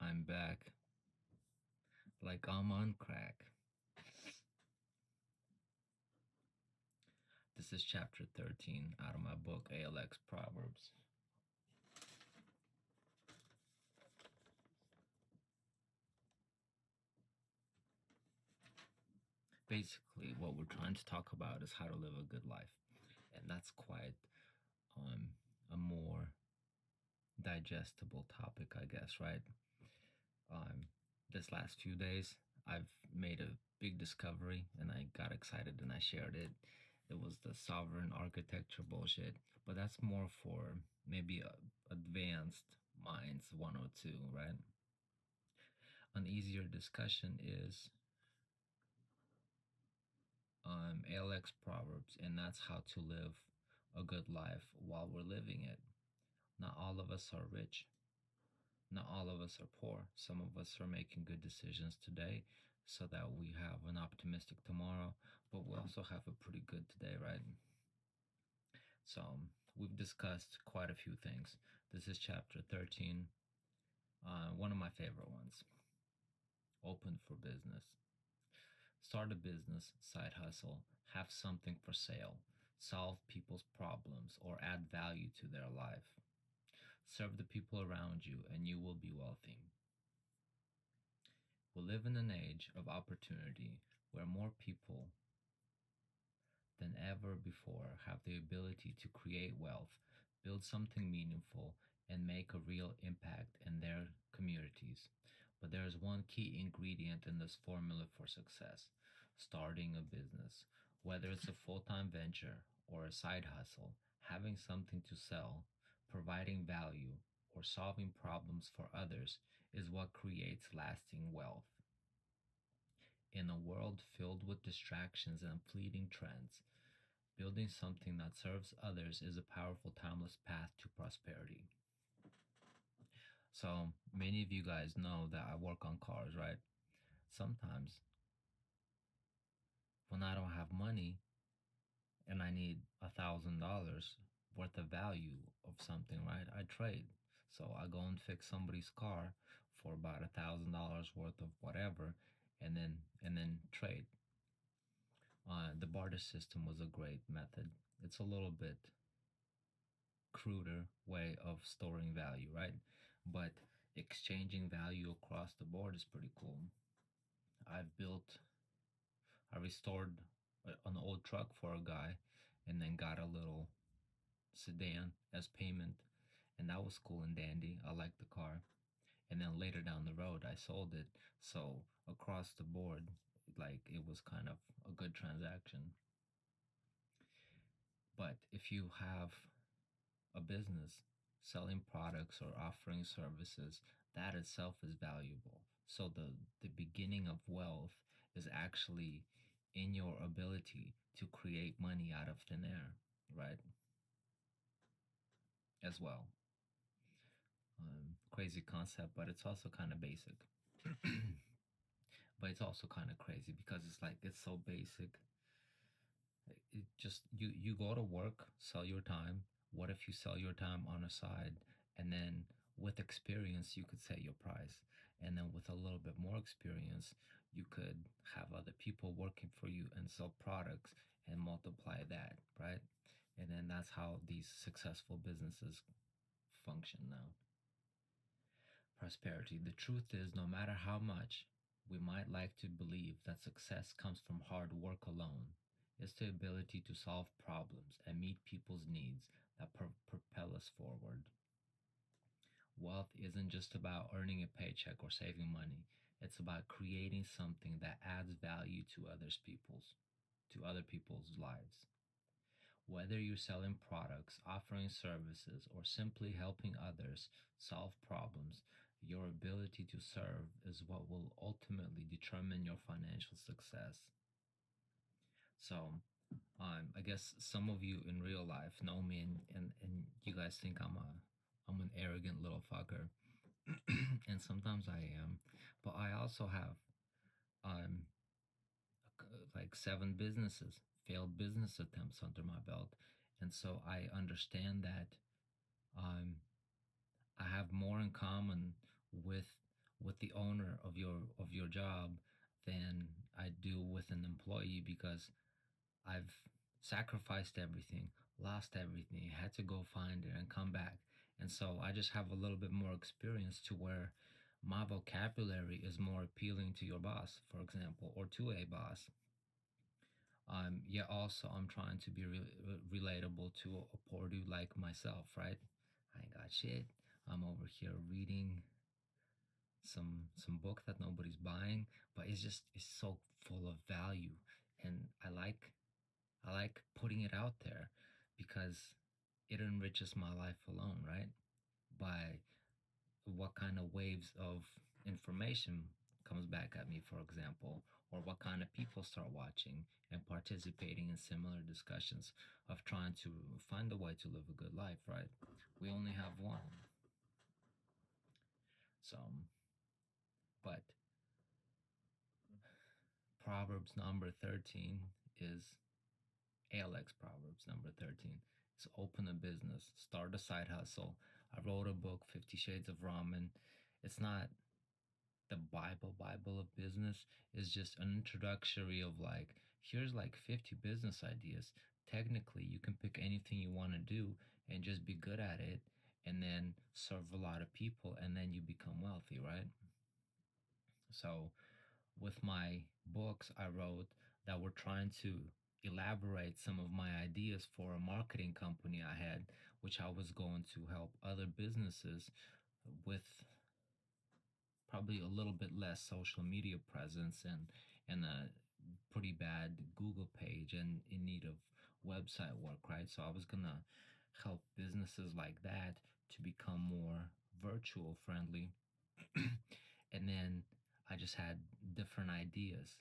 I'm back. Like I'm on crack. This is chapter 13 out of my book, ALX Proverbs. Basically, what we're trying to talk about is how to live a good life. And that's quite a more digestible topic, I guess, right? This last few days, I've made a big discovery and I got excited and I shared it. It was the sovereign architecture bullshit, but that's more for maybe advanced minds 102, right? An easier discussion is ALX Proverbs, and that's how to live a good life while we're living it. Not all of us are rich. Not all of us are poor. Some of us are making good decisions today so that we have an optimistic tomorrow, but we also have a pretty good today, right? So we've discussed quite a few things. This is chapter 13, one of my favorite ones. Open for business. Start a business, side hustle, have something for sale, solve people's problems, or add value to their life. Serve the people around you, and you will be wealthy. We live in an age of opportunity where more people than ever before have the ability to create wealth, build something meaningful, and make a real impact in their communities. But there is one key ingredient in this formula for success: starting a business. Whether it's a full time venture or a side hustle, having something to sell, providing value, or solving problems for others is what creates lasting wealth. In a world filled with distractions and fleeting trends, building something that serves others is a powerful, timeless path to prosperity. So many of you guys know that I work on cars, right? Sometimes when I don't have money and I need $1,000 worth of value of something, right? I trade. So I go and fix somebody's car for about $1,000 worth of whatever, and then trade. The barter system was a great method. It's a little bit cruder way of storing value, right? But exchanging value across the board is pretty cool. I've built, I restored an old truck for a guy and then got a little sedan as payment. And that was cool and dandy. I liked the car. And then later down the road, I sold it. So across the board, like it was kind of a good transaction. But if you have a business selling products or offering services, that itself is valuable. So the beginning of wealth is actually in your ability to create money out of thin air, right? As well. Crazy concept, but it's also kind of basic. But it's also kind of crazy because it's like it's so basic. It just you go to work, sell your time. What if you sell your time on a side, and then with experience you could set your price, and then with a little bit more experience you could have other people working for you and sell products and multiply that, right? And then that's how these successful businesses function now. Prosperity. The truth is, no matter how much we might like to believe that success comes from hard work alone, it's the ability to solve problems and meet people's needs that propel us forward. Wealth isn't just about earning a paycheck or saving money. It's about creating something that adds value to other people's lives. Whether you're selling products, offering services, or simply helping others solve problems, your ability to serve is what will ultimately determine your financial success. So, I guess some of you in real life know me, and you guys think I'm an arrogant little fucker, and sometimes I am, but I also have um like 7 failed business attempts under my belt, and so I understand that um I have more in common with with the owner of your job than I do with an employee, because I've sacrificed everything, lost everything, had to go find it and come back. And so I just have a little bit more experience to where my vocabulary is more appealing to your boss, for example, or to a boss. Yeah, also I'm trying to be relatable to a poor dude like myself, right? I ain't got shit. I'm over here reading some book that nobody's buying, but it's so full of value, and I like putting it out there because it enriches my life alone, right? By what kind of waves of information comes back at me, for example, or what kind of people start watching and participating in similar discussions of trying to find a way to live a good life, right? We only have one. So, but Proverbs number 13 is ALX Proverbs number 13. Is open a business, start a side hustle. I wrote a book, 50 Shades of Ramen. It's not the Bible of business. Is just an introductory of like, here's like 50 business ideas. Technically, you can pick anything you want to do and just be good at it, and then serve a lot of people, and then you become wealthy, right? So with my books I wrote that were trying to elaborate some of my ideas for a marketing company I had, which I was going to help other businesses with probably a little bit less social media presence and a pretty bad Google page and in need of website work, right? So I was gonna help businesses like that to become more virtual friendly. And then I just had different ideas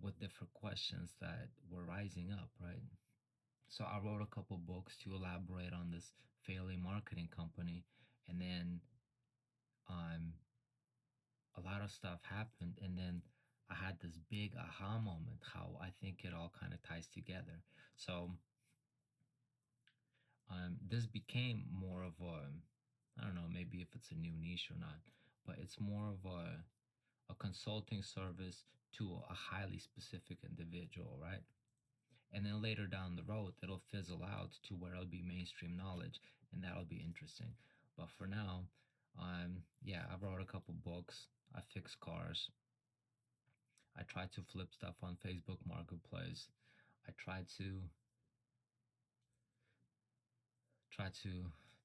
with different questions that were rising up, right? So I wrote a couple books to elaborate on this failing marketing company, and then um, a lot of stuff happened, and then I had this big aha moment how I think it all kind of ties together. So this became more of a, I don't know, maybe if it's a new niche or not, but it's more of a consulting service to a highly specific individual, right? And then later down the road, it'll fizzle out to where it'll be mainstream knowledge, and that'll be interesting. But for now, yeah, I wrote a couple books. I fix cars. I try to flip stuff on Facebook Marketplace. I try to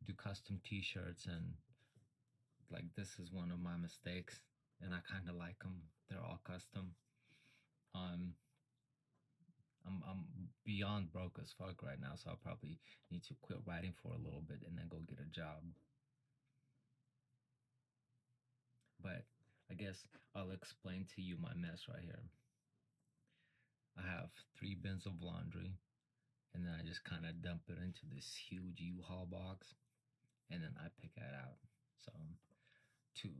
do custom T-shirts, and like this is one of my mistakes, and I kind of like them. They're all custom. Um, I'm beyond broke as fuck right now, so I'll probably need to quit writing for a little bit and then go get a job. But I guess I'll explain to you my mess right here. I have 3 bins of laundry, and then I just kind of dump it into this huge U-Haul box, and then I pick that out. So two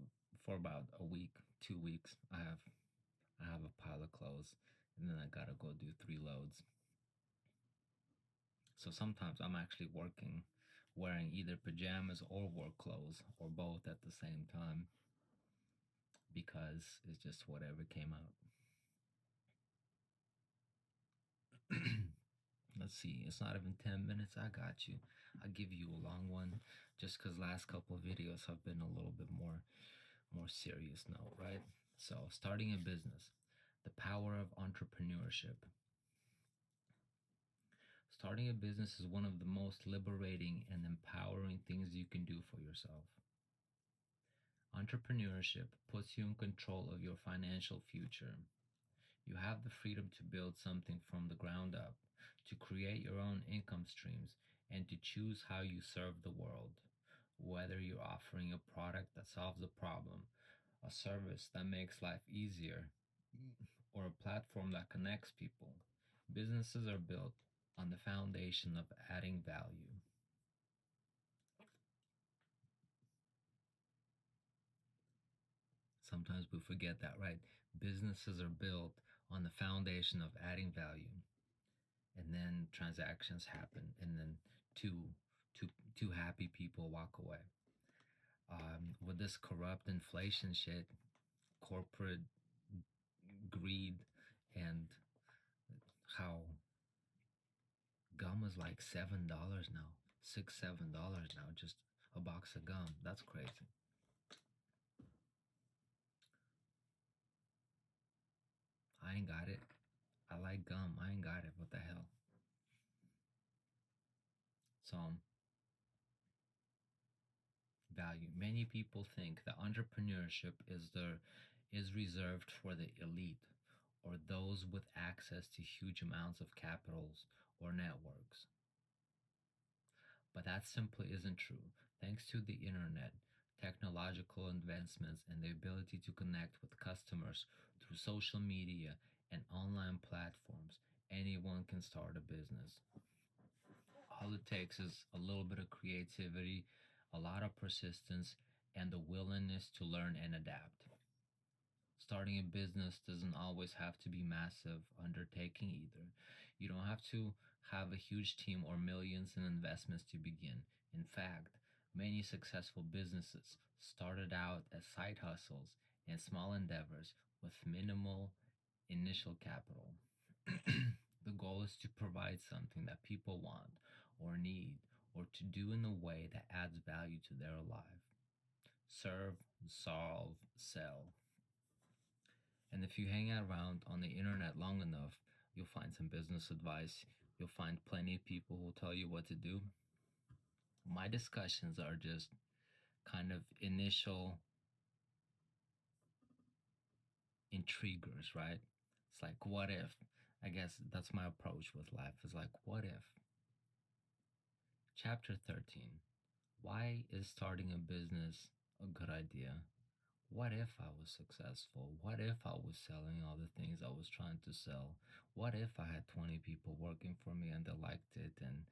for about a week, 2 weeks, I have a pile of clothes, and then I gotta go do 3 loads. So sometimes I'm actually working, wearing either pajamas or work clothes or both at the same time because it's just whatever came out. Let's see, it's not even 10 minutes. I got you. I'll give you a long one just because last couple of videos have been a little bit more serious note, right? So starting a business, the power of entrepreneurship. Starting a business is one of the most liberating and empowering things you can do for yourself. Entrepreneurship puts you in control of your financial future. You have the freedom to build something from the ground up, to create your own income streams, and to choose how you serve the world. Whether you're offering a product that solves a problem, a service that makes life easier, or a platform that connects people, businesses are built on the foundation of adding value. Sometimes we forget that, right? Businesses are built on the foundation of adding value, and then transactions happen, and then two two happy people walk away. With this corrupt inflation shit, corporate greed, and how gum is like $7 now, $6, $7 now, just a box of gum. That's crazy. I ain't got it. I like gum. I ain't got it. What the hell? So value. Many people think that entrepreneurship is reserved for the elite or those with access to huge amounts of capitals or networks. But that simply isn't true. Thanks to the internet, technological advancements, and the ability to connect with customers through social media and online platforms, anyone can start a business. All it takes is a little bit of creativity, a lot of persistence, and the willingness to learn and adapt. Starting a business doesn't always have to be massive undertaking either. You don't have to have a huge team or millions in investments to begin. In fact, many successful businesses started out as side hustles and small endeavors with minimal initial capital. The goal is to provide something that people want or need or to do in a way that adds value to their life. Serve, solve, sell. And if you hang around on the internet long enough, you'll find some business advice. You'll find plenty of people who'll tell you what to do. My discussions are just kind of initial intriguers, right? It's like, what if? I guess that's my approach with life. Is like, what if? Chapter 13. Why is starting a business a good idea? What if I was successful? What if I was selling all the things I was trying to sell? What if I had 20 people working for me and they liked it and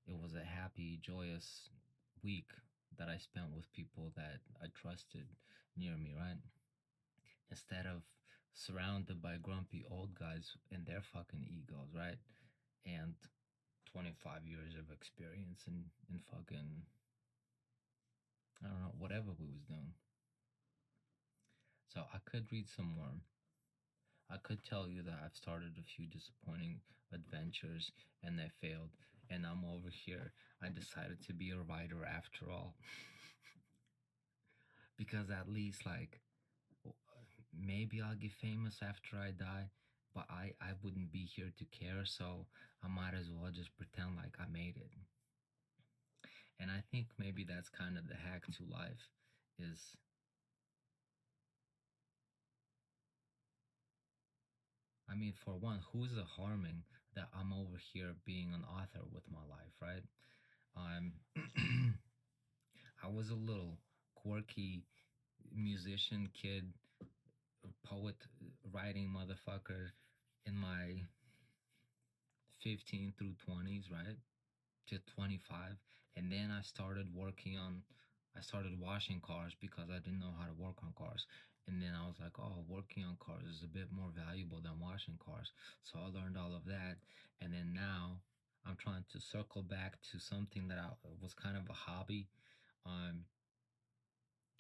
it was a happy, joyous week that I spent with people that I trusted near me, right? Instead of surrounded by grumpy old guys and their fucking egos, right? And 25 years of experience in fucking, I don't know, whatever we was doing. So I could read some more. I could tell you that I've started a few disappointing adventures and they failed, and I'm over here. I decided to be a writer after all. Because at least, like, maybe I'll get famous after I die, but I wouldn't be here to care, so I might as well just pretend like I made it. And I think maybe that's kind of the hack to life is I mean, for one, who's the harming that I'm over here being an author with my life, right? I'm I was a little quirky musician kid, poet, writing motherfucker in my 15 through 20s, right? To 25. And then I started washing cars because I didn't know how to work on cars. And then I was like, oh, working on cars is a bit more valuable than washing cars. So I learned all of that. And then now I'm trying to circle back to something that was kind of a hobby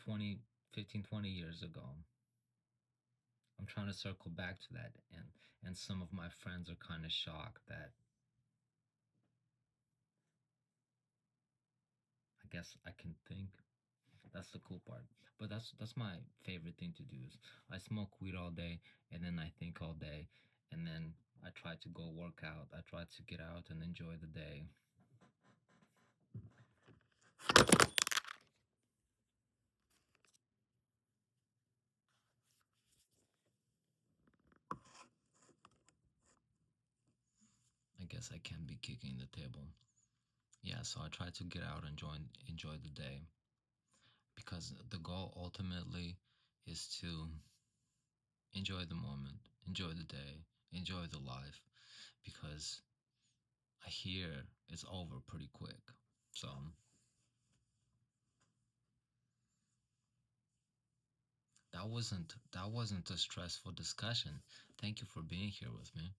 20, 15, 20 years ago. I'm trying to circle back to that. And some of my friends are kind of shocked that I guess I can think. That's the cool part. But that's my favorite thing to do is I smoke weed all day and then I think all day and then I try to go work out. I try to get out and enjoy the day. I guess I can be kicking the table. Yeah, so I try to get out and enjoy the day because the goal ultimately is to enjoy the moment, enjoy the day, enjoy the life because I hear it's over pretty quick. So that wasn't a stressful discussion. Thank you for being here with me.